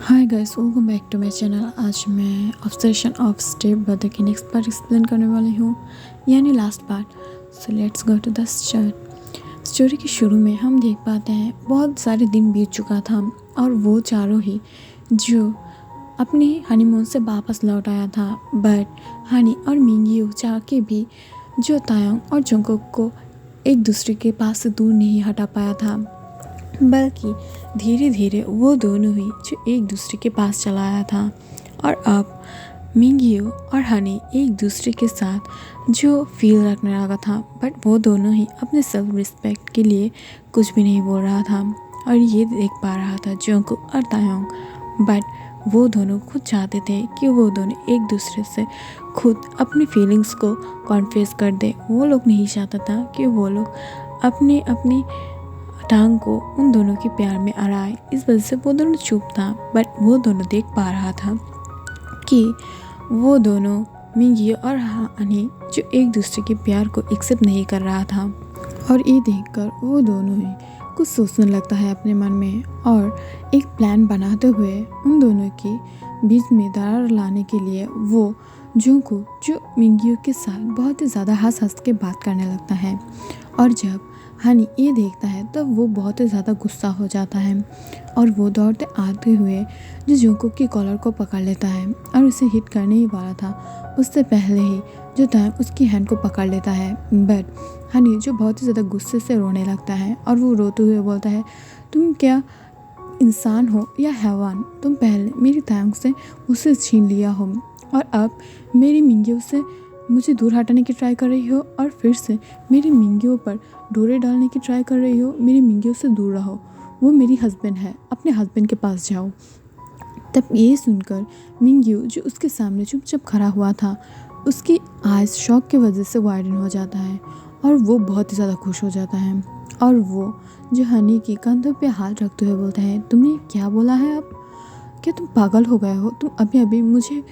Hi guys, welcome back to my channel. आज मैं obsession of stepbrother की next part explain करने वाली हूँ, यानी last part. So let's go to the story के शुरू में हम देख पाते हैं बहुत सारे दिन बीत चुका था और वो चारों ही जो अपने हनीमून से वापस लौट आया था। बट हनी और मिंगियो चाह के भी जो तायोंग और जंगकुक को एक दूसरे के पास से दूर नहीं हटा पाया था, बल्कि धीरे धीरे वो दोनों ही जो एक दूसरे के पास चला आया था। और अब मिंगियो और हनी एक दूसरे के साथ जो फील रखने लगा था, बट वो दोनों ही अपने सेल्फ रिस्पेक्ट के लिए कुछ भी नहीं बोल रहा था। और ये देख पा रहा था जंगकुक और तायोंग, बट वो दोनों खुद चाहते थे कि वो दोनों एक दूसरे से खुद अपनी फीलिंग्स को कॉन्फेस कर दे। वो लोग नहीं चाहता था कि वो लोग अपनी अपनी टांग को उन दोनों के प्यार में अड़ाए। इस वजह से वो दोनों चुप था, बट वो दोनों देख पा रहा था कि वो दोनों मिंगियो और हनी जो एक दूसरे के प्यार को एक्सेप्ट नहीं कर रहा था। और ये देखकर वो दोनों ही कुछ सोचने लगता है अपने मन में, और एक प्लान बनाते हुए उन दोनों के बीच में दरार लाने के लिए वो जंगकुक जो मिंगियो के साथ बहुत ही ज़्यादा हंस हंस के बात करने लगता है। और जब हनी ये देखता है तब वो बहुत ही ज़्यादा गुस्सा हो जाता है और वो दौड़ते आते हुए जो जंगकुक की कॉलर को पकड़ लेता है और उसे हिट करने ही वाला था, उससे पहले ही जो तायोंग उसकी हैंड को पकड़ लेता है। बट हनी जो बहुत ही ज़्यादा गुस्से से रोने लगता है और वो रोते हुए बोलता है, तुम क्या इंसान हो या हैवान? तुम पहले मेरी तायोंग से उसे छीन लिया हो और अब मेरी मिंगियों से मुझे दूर हटाने की ट्राई कर रही हो, और फिर से मेरी मिंगियों पर डोरे डालने की ट्राई कर रही हो। मेरी मिंगियों से दूर रहो, वो मेरी हस्बैंड है, अपने हस्बैंड के पास जाओ। तब ये सुनकर मिंगियो जो उसके सामने चुपचाप खड़ा हुआ था, उसकी आइज शॉक की वजह से वाइडन हो जाता है और वो बहुत ही ज़्यादा खुश हो जाता है। और वो जो हनी की कंधों पे हाथ रखते हुए बोलता है, तुमने क्या बोला है? अब क्या तुम पागल हो गए हो? तुम अभी अभी मुझे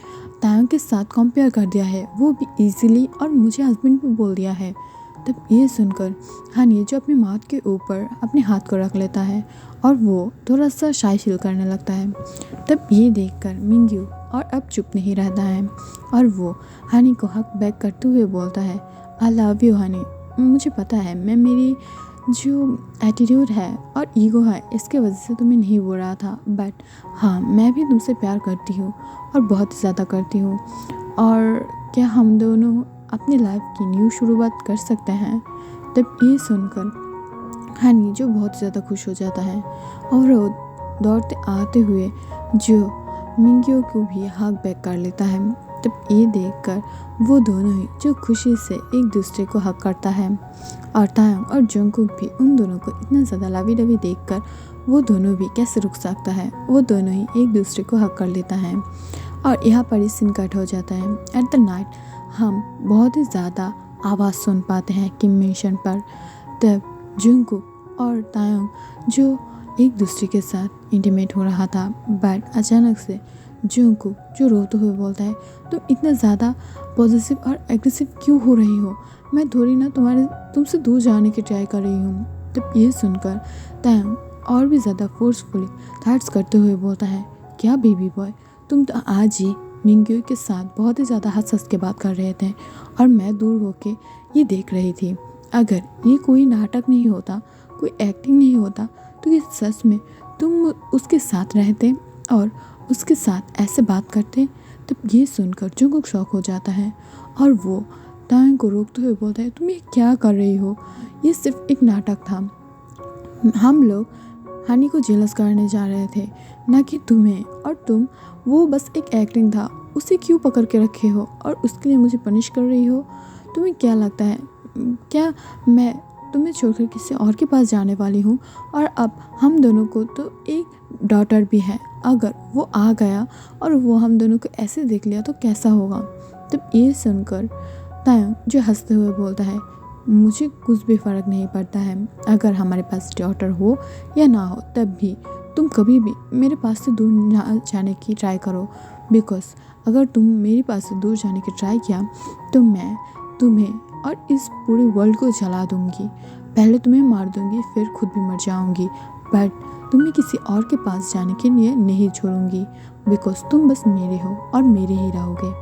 तायोंग के साथ कंपेयर कर दिया है, वो भी इजीली, और मुझे हस्बैंड भी बोल दिया है। तब ये सुनकर हनी जो अपनी माथ के ऊपर अपने हाथ को रख लेता है और वो थोड़ा सा शाय फील करने लगता है। तब ये देखकर मिंगियो और अब चुप नहीं रहता है और वो हनी को हक बैक करते हुए बोलता है, आई लव यू हनी। मुझे पता है मैं मेरी जो एटीट्यूड है और ईगो है इसके वजह से तुम्हें नहीं बोल रहा था, बट हाँ, मैं भी तुमसे प्यार करती हूँ और बहुत ज़्यादा करती हूँ। और क्या हम दोनों अपनी लाइफ की न्यू शुरुआत कर सकते हैं? तब ये सुनकर हनी जो बहुत ज़्यादा खुश हो जाता है और वो दौड़ते आते हुए जो मिंगियो को भी हक बैक कर लेता है। तब ये देखकर वो दोनों ही जो खुशी से एक दूसरे को हक करता है, और तायोंग और जंगकुक भी उन दोनों को इतना ज़्यादा लवी डवी देखकर वो दोनों भी कैसे रुक सकता है, वो दोनों ही एक दूसरे को हक कर लेता है। और यहाँ पर इस सीन कट हो जाता है। एट द नाइट हम बहुत ही ज़्यादा आवाज़ सुन पाते हैं किम मिशन पर। तब जंगकुक और तायोंग जो एक दूसरे के साथ इंटीमेट हो रहा था, बट अचानक से जंगकुक जो रोते हुए बोलता है, तुम इतना ज़्यादा पॉजिटिव और एग्रेसिव क्यों हो रही हो? मैं थोड़ी ना तुमसे दूर जाने की ट्राई कर रही हूँ। तब ये सुनकर तायोंग और भी ज़्यादा फोर्सफुली थर्ड्स करते हुए बोलता है, क्या बेबी बॉय, तुम तो आज ही मिंगियो के साथ बहुत ही ज़्यादा हंस हंस के बात कर रहे थे और मैं दूर होके ये देख रही थी। अगर ये कोई नाटक नहीं होता, कोई एक्टिंग नहीं होता, तो ये सच में तुम उसके साथ रहते और उसके साथ ऐसे बात करते। तब ये सुनकर जंगकुक शॉक हो जाता है और वो तायोंग को रोकते हुए बोलता है, तुम ये क्या कर रही हो? ये सिर्फ एक नाटक था। हम लोग हनी को जेलस करने जा रहे थे, ना कि तुम्हें, और तुम वो बस एक एक्टिंग था, उसे क्यों पकड़ के रखे हो और उसके लिए मुझे पनिश कर रही हो? तुम्हें क्या लगता है क्या मैं तुम्हें छोड़कर किसी और के पास जाने वाली हूँ? और अब हम दोनों को तो एक डॉटर भी है, अगर वो आ गया और वो हम दोनों को ऐसे देख लिया तो कैसा होगा? तब ये सुनकर तायोंग जो हंसते हुए बोलता है, मुझे कुछ भी फ़र्क नहीं पड़ता है, अगर हमारे पास डॉटर हो या ना हो, तब भी तुम कभी भी मेरे पास से दूर ना जाने की ट्राई करो, बिकॉज अगर तुम मेरे पास से दूर जाने की ट्राई किया तो मैं तुम्हें और इस पूरे वर्ल्ड को जला दूंगी। पहले तुम्हें मार दूंगी, फिर खुद भी मर जाऊंगी, बट तुम्हें किसी और के पास जाने के लिए नहीं छोड़ूंगी, बिकॉज तुम बस मेरे हो और मेरे ही रहोगे।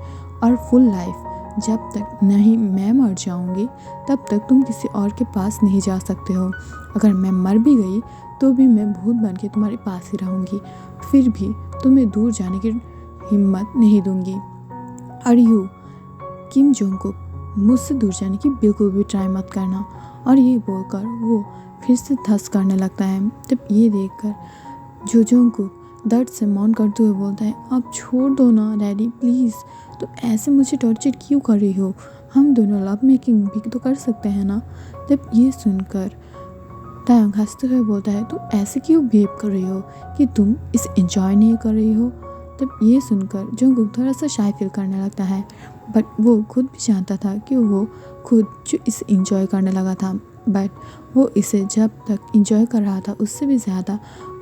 और फुल लाइफ जब तक नहीं मैं मर जाऊंगी तब तक तुम किसी और के पास नहीं जा सकते हो। अगर मैं मर भी गई तो भी मैं भूत बन के तुम्हारे पास ही रहूंगी, फिर भी तुम्हें दूर जाने की हिम्मत नहीं दूंगी। और यू किम जोंगकुक, मुझसे दूर जाने की बिल्कुल भी ट्राई मत करना। और ये बोलकर वो फिर से धस करने लगता है। तब ये देखकर जो जोंगकुक दर्द से मौन करते हुए बोलता है, आप छोड़ दो ना डैडी प्लीज़, तो ऐसे मुझे टॉर्चर क्यों कर रही हो, हम दोनों लव मेकिंग भी तो कर सकते हैं ना। तब ये सुनकर तायंग हंसते हुए बोलता है, तो ऐसे क्यों बिहेव कर रही हो कि तुम इसे एंजॉय नहीं कर रही हो। तब ये सुनकर जोंगकुक थोड़ा सा शाय फील करने लगता है, बट वो खुद भी जानता था कि वो खुद जो इसे इंजॉय करने लगा था, बट वो इसे जब तक इंजॉय कर रहा था उससे भी ज़्यादा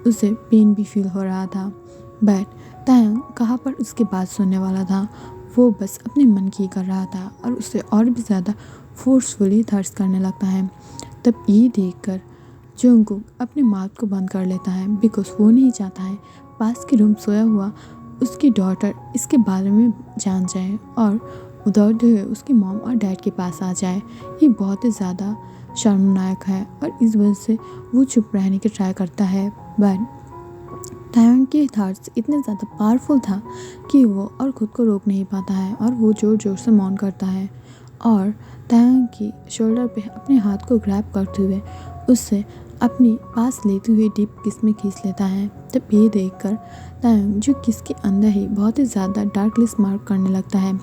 उसे पेन भी फील हो रहा था। बट तायंग कहाँ पर उसकी बात सुनने वाला था, वो बस अपने मन की कर रहा था और उसे और भी ज़्यादा फोर्सफुली थर्स्ट करने लगता है। तब ये देखकर जोंगकुक अपनी माउथ को बंद कर लेता है, बिकॉज वो नहीं चाहता है पास के रूम सोया हुआ उसकी डॉटर इसके बारे में जान जाए और दौड़ते हुए उसकी मॉम और डैड के पास आ जाए। ये बहुत ही ज़्यादा शर्मनाक है और इस वजह से वो चुप रहने की ट्राई करता है। बट तायंग के थॉट्स इतने ज़्यादा पावरफुल था कि वो और ख़ुद को रोक नहीं पाता है और वो ज़ोर ज़ोर से मौन करता है और तायंग की शोल्डर पे अपने हाथ को ग्रैब करते हुए उससे अपनी पास लेते हुए डीप किस में खींच लेता है। तब ये देखकर तायंग जो किस के अंदर ही बहुत ही ज़्यादा डार्कली स्मार्ट करने लगता है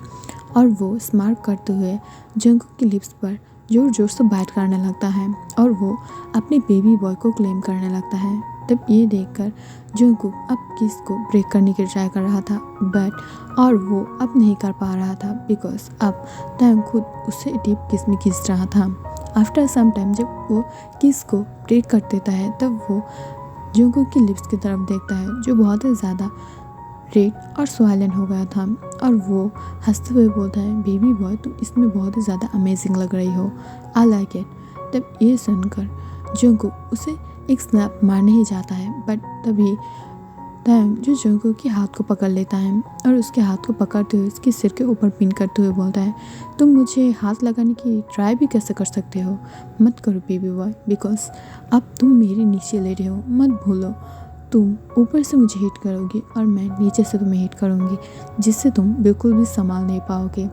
और वो स्मार्ट करते हुए जोंगकुक की लिप्स पर ज़ोर ज़ोर से बाइट करने लगता है और वो अपने बेबी बॉय को क्लेम करने लगता है। तब ये देखकर जोंगकुक अब किस को ब्रेक करने की ट्राई कर रहा था, बट और वो अब नहीं कर पा रहा था बिकॉज अब तायंग खुद उसे डीप किस में खींच रहा था। आफ्टर सम टाइम जब वो किस को ब्रेक कर देता है तब वो जोंगकुक की लिप्स की तरफ देखता है जो बहुत ही ज़्यादा रेड और स्वाइलेंट हो गया था और वो हंसते हुए बोलता है, बेबी बॉय तुम इसमें बहुत ही ज़्यादा अमेजिंग लग रही हो, आई लाइक इट। तब ये सुनकर जोंगकुक उसे एक स्नैप मारने ही जाता है, बट तभी तायंग जो जोंगकुक के हाथ को पकड़ लेता है और उसके हाथ को पकड़ते हुए उसके सिर के ऊपर पिन करते हुए बोलता है, तुम मुझे हाथ लगाने की ट्राई भी कैसे कर सकते हो, मत करो बेबी बॉय, बिकॉज अब तुम मेरे नीचे ले रहे हो, मत भूलो तुम ऊपर से मुझे हिट करोगी और मैं नीचे से तुम्हें हिट करूँगी जिससे तुम बिल्कुल भी संभाल नहीं पाओगे।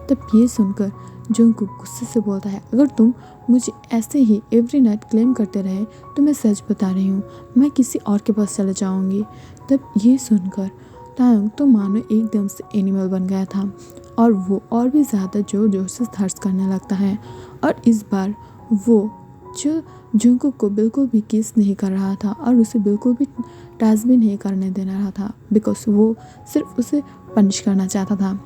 तब ये सुनकर जोंगकुक गुस्से से बोलता है, अगर तुम मुझे ऐसे ही एवरी नाइट क्लेम करते रहे तो मैं सच बता रही हूँ मैं किसी और के पास चले जाऊँगी। तब ये सुनकर तायंग तो मानो एकदम से एनिमल बन गया था और वो और भी ज़्यादा ज़ोर ज़ोर से थर्स्ट करने लगता है और इस बार वो जो जोंगकुक को बिल्कुल भी किस नहीं कर रहा था और उसे बिल्कुल भी टच भी नहीं करने दे रहा था बिकॉज वो सिर्फ उसे पनिश करना चाहता था,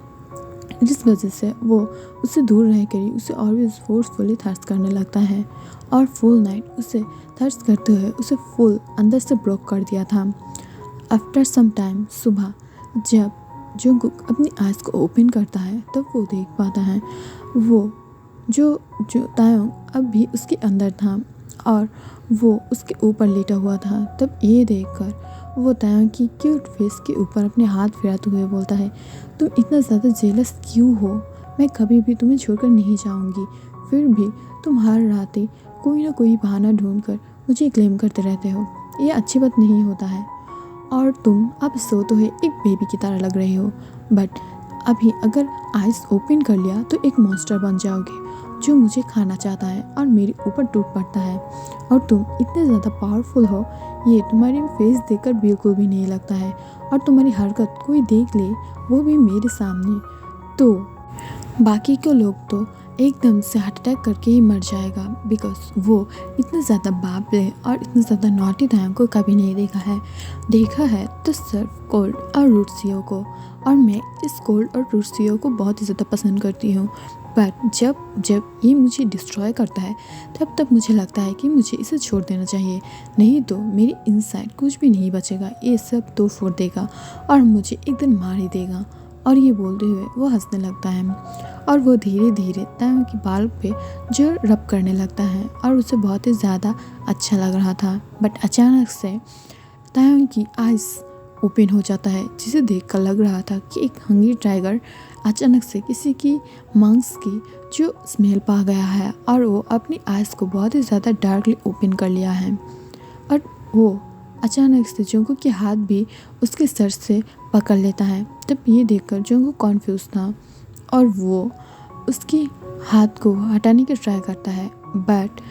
जिस वजह से वो उससे दूर रह कर ही उसे और भी फोर्सफुली थर्स्ट करने लगता है और फुल नाइट उसे थर्स्ट करते हुए उसे फुल अंदर से ब्लॉक कर दिया था। आफ्टर सम टाइम सुबह जब जोंगकुक अपनी आइज़ को ओपन करता है तब वो देख पाता है वो जो तायंग अब भी उसके अंदर था और वो उसके ऊपर लेटा हुआ था। तब ये देखकर वो तायंग की क्यूट फेस के ऊपर अपने हाथ फिराते हुए बोलता है, तुम इतना ज़्यादा जेलस क्यों हो, मैं कभी भी तुम्हें छोड़कर नहीं जाऊंगी, फिर भी तुम हर रात कोई ना कोई बहाना ढूंढकर मुझे क्लेम करते रहते हो, ये अच्छी बात नहीं होता है और तुम अब सोते हुए एक बेबी की तरह लग रही हो, बट अभी अगर आइज़ ओपन कर लिया तो एक मॉन्स्टर बन जाओगे जो मुझे खाना चाहता है और मेरे ऊपर टूट पड़ता है और तुम इतने ज़्यादा पावरफुल हो ये तुम्हारी फेस देखकर बिल्कुल भी नहीं लगता है और तुम्हारी हरकत कोई देख ले वो भी मेरे सामने तो बाकी के लोग तो एकदम से हार्ट अटैक करके ही मर जाएगा बिकॉज वो इतना ज़्यादा बाबले और इतना ज़्यादा नॉटी तायंग को कभी नहीं देखा है तो सिर्फ कोल्ड और रूट सीओ को, और मैं इस कोल्ड और रूट सीओ को बहुत ही ज़्यादा पसंद करती हूँ। बट जब ये मुझे डिस्ट्रॉय करता है तब मुझे लगता है कि मुझे इसे छोड़ देना चाहिए, नहीं तो मेरी इनसाइड कुछ भी नहीं बचेगा, ये सब तो फोड़ देगा और मुझे एक दिन मार ही देगा। और ये बोलते हुए वो हंसने लगता है और वो धीरे धीरे तायंग के बाल पे जो रब करने लगता है और उसे बहुत ही ज़्यादा अच्छा लग रहा था। बट अचानक से तायोंग की आइज़ ओपन हो जाता है, जिसे देखकर लग रहा था कि एक हंग्री टाइगर अचानक से किसी की मांस की जो स्मेल पा गया है और वो अपनी आइज़ को बहुत ही ज़्यादा डार्कली ओपन कर लिया है। और वो अचानक से जोंगकुक के हाथ भी उसके सर से पकड़ लेता है। तब ये देखकर जोंगकुक कॉन्फ्यूज था और वो उसकी हाथ को हटाने की ट्राई करता है, बट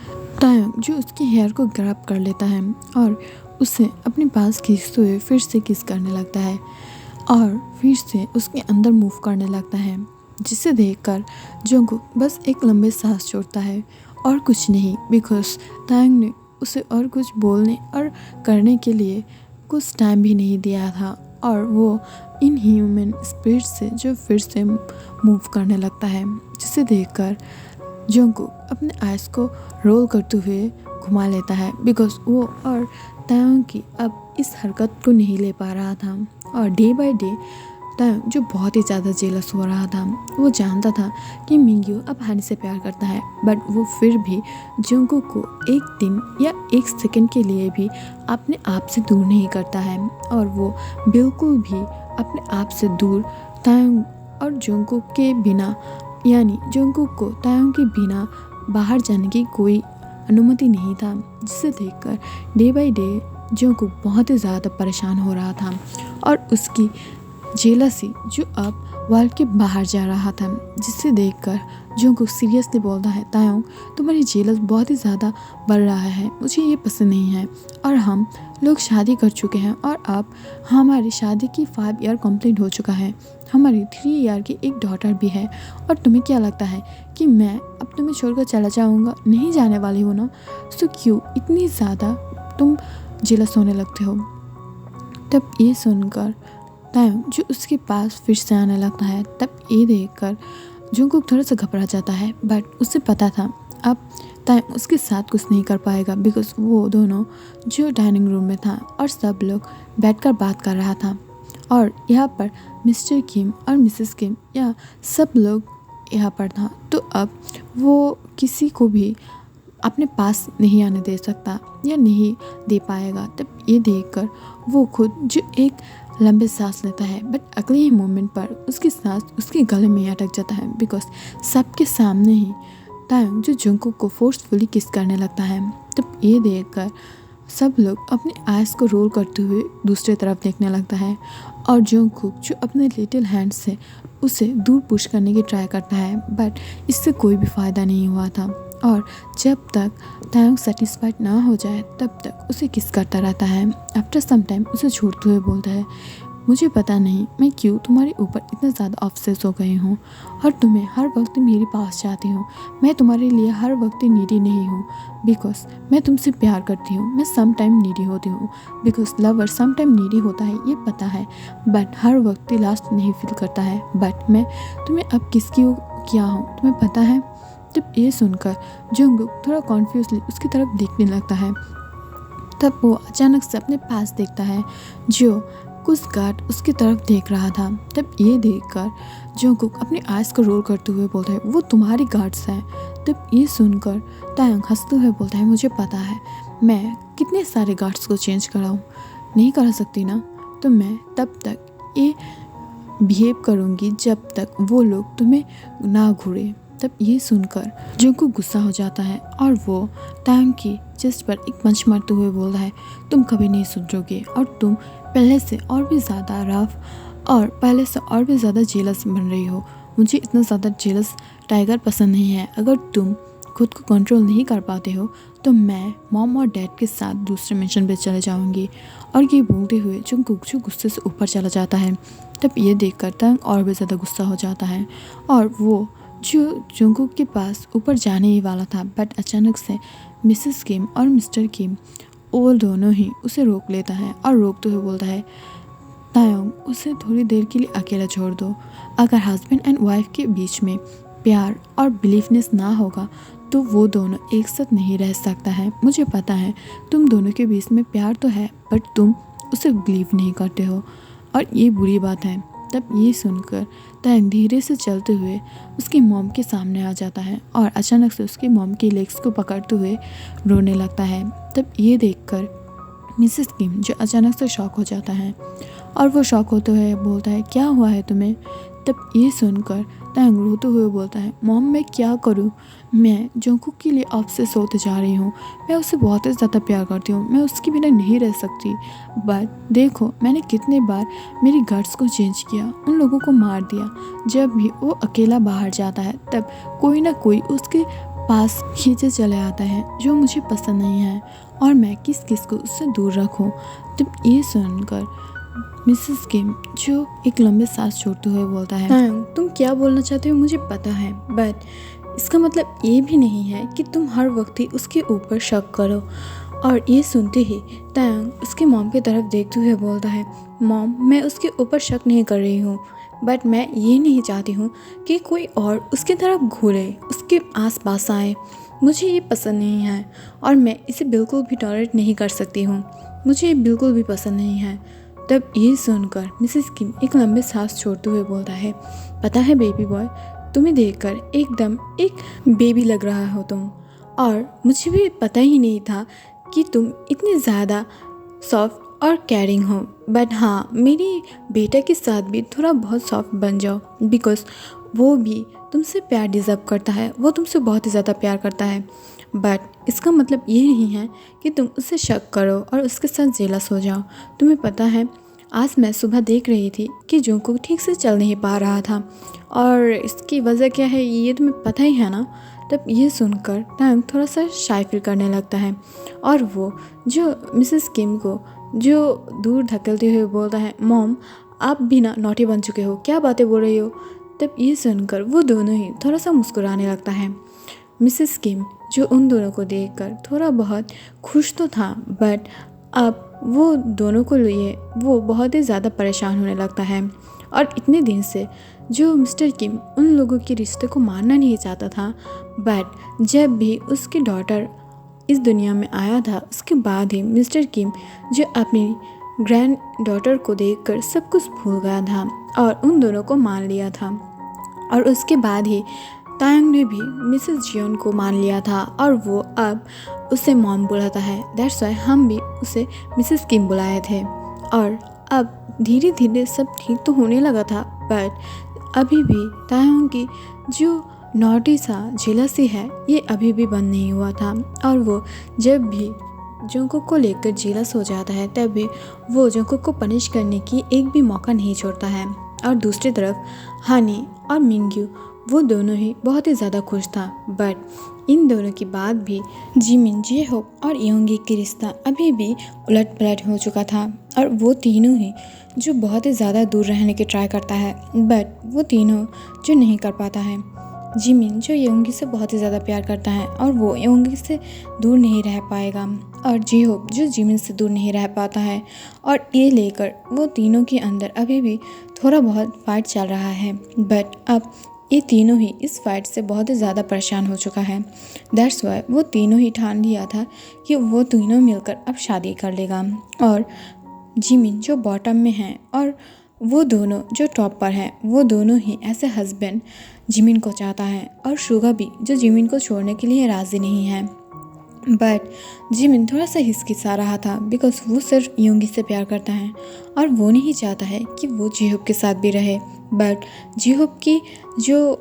तायोंग जो उसके हेयर को ग्रैब कर लेता है और उसे अपने पास खींचते हुए फिर से किस करने लगता है और फिर से उसके अंदर मूव करने लगता है, जिसे देखकर जोंगकुक बस एक लंबे सांस छोड़ता है और कुछ नहीं, बिकॉज तायोंग ने उसे और कुछ बोलने और करने के लिए कुछ टाइम भी नहीं दिया था और वो इन ह्यूमन स्पिरिट से जो फिर से मूव करने लगता है, जिसे देखकर जोंगकुक अपने आइज़ को रोल करते हुए घुमा लेता है, बिकॉज वो और तायोंग की अब इस हरकत को नहीं ले पा रहा था। और डे बाय डे तायोंग जो बहुत ही ज़्यादा जेलस हो रहा था, वो जानता था कि मिंग्यू अब हानी से प्यार करता है, बट वो फिर भी जोंगकुक को एक दिन या एक सेकंड के लिए भी अपने आप से दूर नहीं करता है और वो बिल्कुल भी अपने आप से दूर तायोंग और जोंगकुक के बिना, यानी जोंगकुक को तायोंग के बिना बाहर जाने की कोई अनुमति नहीं था, जिसे देखकर डे बाय डे जोंगकुक बहुत ही ज़्यादा परेशान हो रहा था और उसकी जेलसी जो अब वर्ल्ड के बाहर जा रहा था, जिसे देखकर जोंगकुक सीरियसली बोलता है, तायोंग तुम्हारी जेलस बहुत ही ज़्यादा बढ़ रहा है, मुझे ये पसंद नहीं है और हम लोग शादी कर चुके हैं और अब हमारी शादी की 5 ईयर कंप्लीट हो चुका है, हमारी 3 ईयर की एक डॉटर भी है और तुम्हें क्या लगता है कि मैं अब तुम्हें छोड़कर चला जाऊँगा? नहीं जाने वाली हो ना, सो क्यों इतनी ज़्यादा तुम जेलस होने लगते हो? तब ये सुनकर तायोंग जो उसके पास फिर से आने लगता है, तब ये देखकर जोंगकुक थोड़ा सा घबरा जाता है, बट उसे पता था अब तायोंग उसके साथ कुछ नहीं कर पाएगा, बिकॉज वो दोनों जो डाइनिंग रूम में था और सब लोग बैठकर बात कर रहा था और यहाँ पर मिस्टर किम और मिसेस किम या सब लोग यहाँ पर था, तो अब वो किसी को भी अपने पास नहीं आने दे सकता या नहीं दे पाएगा। तब ये देखकर वो खुद जो एक लंबे सांस लेता है, बट अगले ही मोमेंट पर उसकी सांस उसके गले में अटक जाता है, बिकॉज सबके सामने ही तायोंग जो जोंगकुक को फोर्सफुली किस करने लगता है। तब ये देखकर सब लोग अपने आइज़ को रोल करते हुए दूसरी तरफ देखने लगता है और जोंगकुक जो अपने लिटिल हैंड से उसे दूर पुश करने की ट्राई करता है, बट इससे कोई भी फ़ायदा नहीं हुआ था और जब तक तायोंग सेटिस्फाइड ना हो जाए तब तक उसे किस करता रहता है। आफ्टर सम टाइम उसे छोड़ते हुए बोलता है, मुझे पता नहीं मैं क्यों तुम्हारे ऊपर इतना ज़्यादा ऑब्सेस हो गई हूँ और तुम्हें हर वक्त मेरे पास चाहती हूँ। मैं तुम्हारे लिए हर वक्त नीडी नहीं हूँ, बिकॉज मैं तुमसे प्यार करती हूँ। मैं सम टाइम नीडी होती हूँ, because lover some time needy होता है, ये पता है, बट हर वक्त लास्ट नहीं फील करता है। बट मैं तुम्हें अब किसकी क्या हूँ तुम्हें पता है? जब ये सुनकर जोंगकुक थोड़ा कॉन्फ्यूजली उसकी तरफ देखने लगता है, तब वो अचानक से अपने पास देखता है जो कुछ गार्ड उसकी तरफ देख रहा था। तब ये देखकर जोंगकुक अपने आइज़ को रोल करते हुए बोलता है, वो तुम्हारी गार्ड्स हैं। तब ये सुनकर तायोंग हंसते हुए बोलता है, मुझे पता है, मैं कितने सारे गार्ड्स को चेंज कराऊँ, नहीं करा सकती ना, तो मैं तब तक ये बिहेव करूँगी जब तक वो लोग तुम्हें ना घूरे। तब ये सुनकर जोंगकुक गुस्सा हो जाता है और वो तायोंग की चेस्ट पर एक पंच मारते हुए बोल रहा है, तुम कभी नहीं सुधरोगे और तुम पहले से और भी ज़्यादा रफ और पहले से और भी ज़्यादा जेलस बन रही हो। मुझे इतना ज़्यादा जेलस टाइगर पसंद नहीं है। अगर तुम खुद को कंट्रोल नहीं कर पाते हो तो मैं मॉम और डैड के साथ दूसरे मिशन पे चले जाऊंगी। और ये बोलते हुए जोंगकुक जो गुस्से से ऊपर चला जाता है। तब ये देखकर तायोंग और भी ज़्यादा गुस्सा हो जाता है और वो जो जोंगकुक के पास ऊपर जाने ही वाला था, बट अचानक से मिसेस किम और मिस्टर किम वो दोनों ही उसे रोक लेता है और रोकते हुए बोलता है, तायोंग उसे थोड़ी देर के लिए अकेला छोड़ दो। अगर हस्बैंड एंड वाइफ के बीच में प्यार और बिलीफनेस ना होगा तो वो दोनों एक साथ नहीं रह सकता है। मुझे पता है तुम दोनों के बीच में प्यार तो है, बट तुम उसे बिलीव नहीं करते हो और ये बुरी बात है। तब ये सुनकर तायोंग धीरे से चलते हुए उसकी मॉम के सामने आ जाता है और अचानक से उसकी मॉम की लेग्स को पकड़ते हुए रोने लगता है। तब ये देखकर मिसेस किम जो अचानक से शॉक हो जाता है और वो शॉक होते हुए बोलता है, क्या हुआ है तुम्हें? तब ये सुनकर तैंग रोते हुए बोलता है, मॉम मैं क्या करूँ? मैं जंगकुक के लिए आपसे सोते जा रही हूँ। मैं उसे बहुत ही ज़्यादा प्यार करती हूँ, मैं उसके बिना नहीं रह सकती। बट देखो मैंने कितने बार मेरी गट्स को चेंज किया, उन लोगों को मार दिया। जब भी वो अकेला बाहर जाता है तब कोई ना कोई उसके पास खींचे चले आता है जो मुझे पसंद नहीं है, और मैं किस किस को उससे दूर रखूं। तब ये सुनकर मिसेस किम जो एक लंबे सांस छोड़ते हुए बोलता है, तुम क्या बोलना चाहते हो मुझे पता है, बट इसका मतलब ये भी नहीं है कि तुम हर वक्त ही उसके ऊपर शक करो। और ये सुनते ही तैंग उसके मॉम की तरफ देखते हुए बोलता है, मॉम मैं उसके ऊपर शक नहीं कर रही हूँ, बट मैं ये नहीं चाहती हूँ कि कोई और उसकी तरफ घूरे, उसके आसपास आए। मुझे ये पसंद नहीं है और मैं इसे बिल्कुल भी टॉलरेट नहीं कर सकती हूँ। मुझे ये बिल्कुल भी पसंद नहीं है। तब ये सुनकर मिसेस किम एक लंबे सांस छोड़ते हुए बोलता है, पता है बेबी बॉय, तुम्हें देखकर एकदम एक बेबी लग रहा हो तुम, और मुझे भी पता ही नहीं था कि तुम इतने ज़्यादा सॉफ्ट और केयरिंग हो। बट हाँ, मेरी बेटा के साथ भी थोड़ा बहुत सॉफ्ट बन जाओ, बिकॉज वो भी तुमसे प्यार डिज़र्व करता है, वो तुमसे बहुत ही ज़्यादा प्यार करता है। बट इसका मतलब ये नहीं है कि तुम उससे शक करो और उसके साथ जेलस हो जाओ। तुम्हें पता है, आज मैं सुबह देख रही थी कि जंगकुक ठीक से चल नहीं पा रहा था, और इसकी वजह क्या है ये तुम्हें पता ही है ना। तब ये सुनकर टैंग थोड़ा सा शाय फील करने लगता है, और वो जो मिसेस किम को जो दूर धकेलते हुए बोलता है, मॉम आप भी ना नॉटी बन चुके हो, क्या बातें बोल रही हो। तब ये सुनकर वो दोनों ही थोड़ा सा मुस्कुराने लगता है। मिसेस किम जो उन दोनों को देखकर थोड़ा बहुत खुश तो था, बट अब वो दोनों को लिए वो बहुत ही ज़्यादा परेशान होने लगता है। और इतने दिन से जो मिस्टर किम उन लोगों के रिश्ते को मानना नहीं चाहता था, बट जब भी उसकी डॉटर इस दुनिया में आया था उसके बाद ही मिस्टर किम जो अपनी ग्रैंड डॉटर को देखकर सब कुछ भूल गया था और उन दोनों को मान लिया था। और उसके बाद ही तायंग ने भी मिसेस जियोन को मान लिया था और वो अब उसे मॉम बुलाता है। दैट्स वाई हम भी उसे मिसेस किम बुलाए थे। और अब धीरे धीरे सब ठीक तो होने लगा था, बट अभी भी तायंग की जो नॉटी सा जेलसी है ये अभी भी बंद नहीं हुआ था। और वो जब भी जंगकुक को लेकर जेलस हो जाता है तब भी वो जंगकुक को पनिश करने की एक भी मौका नहीं छोड़ता है। और दूसरी तरफ हानी और मिंग्यू वो दोनों ही बहुत ही ज़्यादा खुश था, बट इन दोनों की बात भी जिमिन, जे-होप और योंगी की रिश्ता अभी भी उलट पलट हो चुका था। और वो तीनों ही जो बहुत ही ज़्यादा दूर रहने की ट्राई करता है, बट वो तीनों जो नहीं कर पाता है। जिमिन जो योंगी से बहुत ही ज़्यादा प्यार करता है और वो योंगी से दूर नहीं रह पाएगा, और जे-होप जो जिमिन से दूर नहीं रह पाता है। और ये लेकर वो तीनों के अंदर अभी भी थोड़ा बहुत फाइट चल रहा है, बट अब ये तीनों ही इस फाइट से बहुत ही ज़्यादा परेशान हो चुका है। दैट्स वाई वो तीनों ही ठान लिया था कि वो तीनों मिलकर अब शादी कर लेगा। और जिमिन जो बॉटम में है और वो दोनों जो टॉप पर हैं, वो दोनों ही ऐसे हस्बैंड जिमिन को चाहता है। और शुगा भी जो जिमिन को छोड़ने के लिए राज़ी नहीं है, बट जिमिन थोड़ा सा हिचकिचा रहा था बिकॉज वो सिर्फ योंगी से प्यार करता है और वो नहीं चाहता है कि वो जे-होप के साथ भी रहे। बट जे-होप की जो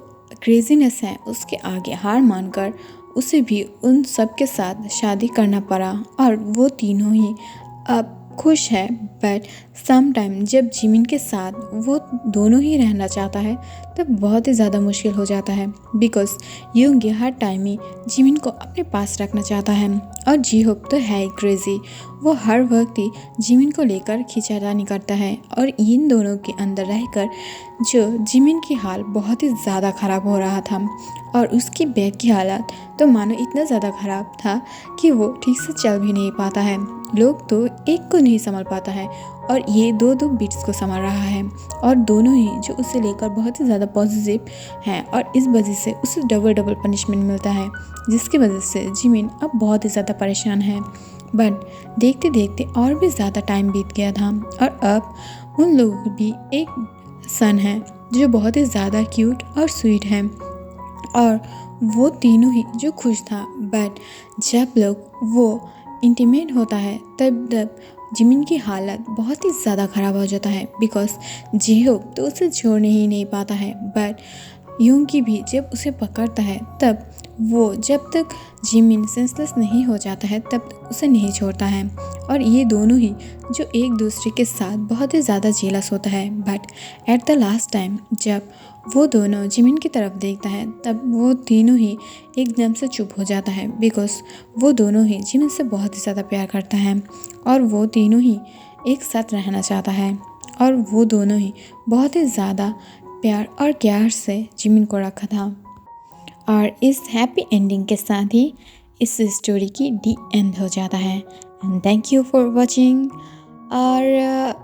क्रेजीनेस है उसके आगे हार मानकर उसे भी उन सब के साथ शादी करना पड़ा। और वो तीनों ही अब खुश है, बट सम टाइम जब जिमिन के साथ वो दोनों ही रहना चाहता है तब बहुत ही ज़्यादा मुश्किल हो जाता है, बिकॉज योंगी हर टाइम ही जिमिन को अपने पास रखना चाहता है। और जे-होप तो है ही क्रेजी, वो हर वक्त ही जिमिन को लेकर खींचातानी करता है। और इन दोनों के अंदर रहकर जो जिमिन की हाल बहुत ही ज़्यादा ख़राब हो रहा था, और उसकी बैक की हालत तो मानो इतना ज़्यादा ख़राब था कि वो ठीक से चल भी नहीं पाता है। लोग तो एक को नहीं संभाल पाता है और ये दो बिट्स को संभाल रहा है। और दोनों ही जो उसे लेकर बहुत ही ज़्यादा पॉजिटिव हैं, और इस वजह से उसे डबल पनिशमेंट मिलता है, जिसकी वजह से जिमिन अब बहुत ही ज़्यादा परेशान है। बट देखते देखते और भी ज़्यादा टाइम बीत गया था, और अब उन लोगों की भी एक सन है जो बहुत ही ज़्यादा क्यूट और स्वीट है। और वो तीनों ही जो खुश था, बट जब लोग वो इंटीमेट होता है तब जिमिन की हालत बहुत ही ज़्यादा ख़राब हो जाता है बिकॉज जेहोब तो उसे छोड़ने ही नहीं पाता है। बट यूंगी भी जब उसे पकड़ता है तब वो जब तक जिमिन सेंसलेस नहीं हो जाता है तब तक उसे नहीं छोड़ता है। और ये दोनों ही जो एक दूसरे के साथ बहुत ही ज़्यादा जेलस होता है। But at the last time जब वो दोनों जिमिन की तरफ देखता है तब वो तीनों ही एकदम से चुप हो जाता है बिकॉज वो दोनों ही जिमिन से बहुत ही ज़्यादा प्यार करता है और वो तीनों ही एक साथ रहना चाहता है। और वो दोनों ही बहुत ही ज़्यादा प्यार और केयर से जिमिन को रखा था। और इस हैप्पी एंडिंग के साथ ही इस स्टोरी की डी एंड हो जाता है। And thank you for watching. और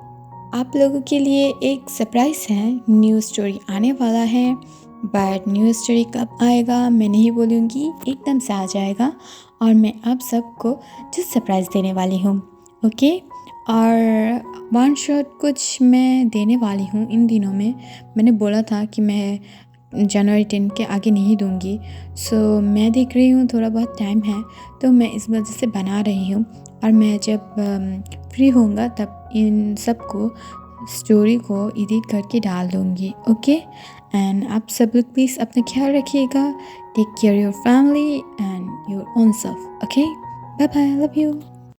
आप लोगों के लिए एक सरप्राइज़ है, न्यू स्टोरी आने वाला है। बट न्यू स्टोरी कब आएगा मैं नहीं बोलूँगी, एकदम से आ जाएगा और मैं आप सबको जो सरप्राइज़ देने वाली हूँ। ओके, और वन शॉट कुछ मैं देने वाली हूँ इन दिनों में। मैंने बोला था कि मैं जनवरी 10 के आगे नहीं दूँगी। सो मैं देख रही हूँ थोड़ा बहुत टाइम है तो मैं इस वजह से बना रही हूँ। और मैं जब फ्री होऊंगा तब इन सब को स्टोरी को एडिट करके डाल दूँगी। ओके, एंड आप सब लोग प्लीज़ अपना ख्याल रखिएगा। Take care your family and your own self. Okay, bye bye, love you.